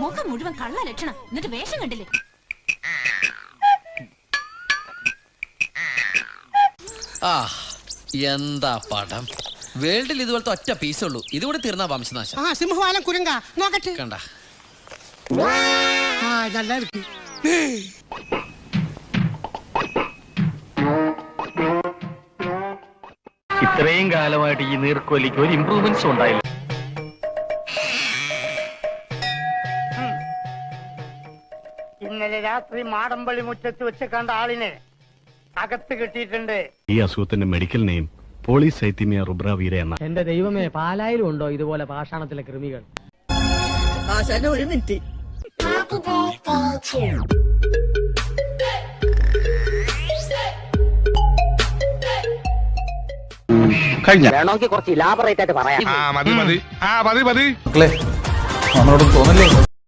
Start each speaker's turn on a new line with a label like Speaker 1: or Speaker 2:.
Speaker 1: മുഖം മുഴുവൻ കള്ള ലക്ഷണം, എന്നിട്ട് വേഷം കണ്ടില്ലേ?
Speaker 2: എന്താ പടം! വേൾഡിൽ ഇതുപോലത്തെ ഒറ്റ പീസേ ഉള്ളൂ. ഇതുകൂടെ തീർന്നാ വംശനാശം.
Speaker 3: സിംഹവാലം കുരങ്ക നോക്കട്ടെ.
Speaker 2: കണ്ട
Speaker 4: ഇത്രയും കാലമായിട്ട് ഈ നീർക്കോലിക്ക് ഒരു ഇംപ്രൂവ്മെന്റ്സ് ഉണ്ടായില്ല.
Speaker 3: ഇന്നലെ രാത്രി മാടമ്പള്ളി മുറ്റത്ത് വെച്ച് കണ്ട ആളിനെ അകത്ത് കിട്ടിയിട്ടുണ്ട്.
Speaker 5: ഈ അസുഖത്തിന്റെ മെഡിക്കൽ നെയിം പോളിസൈത്തീമിയ റുബ്ര വീര എന്ന.
Speaker 6: എന്റെ ദൈവമേ, പാലായിലും ഉണ്ടോ ഇതുപോലെ പാഷാണത്തിലെ കൃമികൾ?
Speaker 3: ഒരു മിനിറ്റ്.
Speaker 7: വേണമെങ്കിൽ കുറച്ച് ഇലാബറേറ്റ് ആയിട്ട് പറയാം.
Speaker 8: നമ്മളോട് തോന്നല്ലേ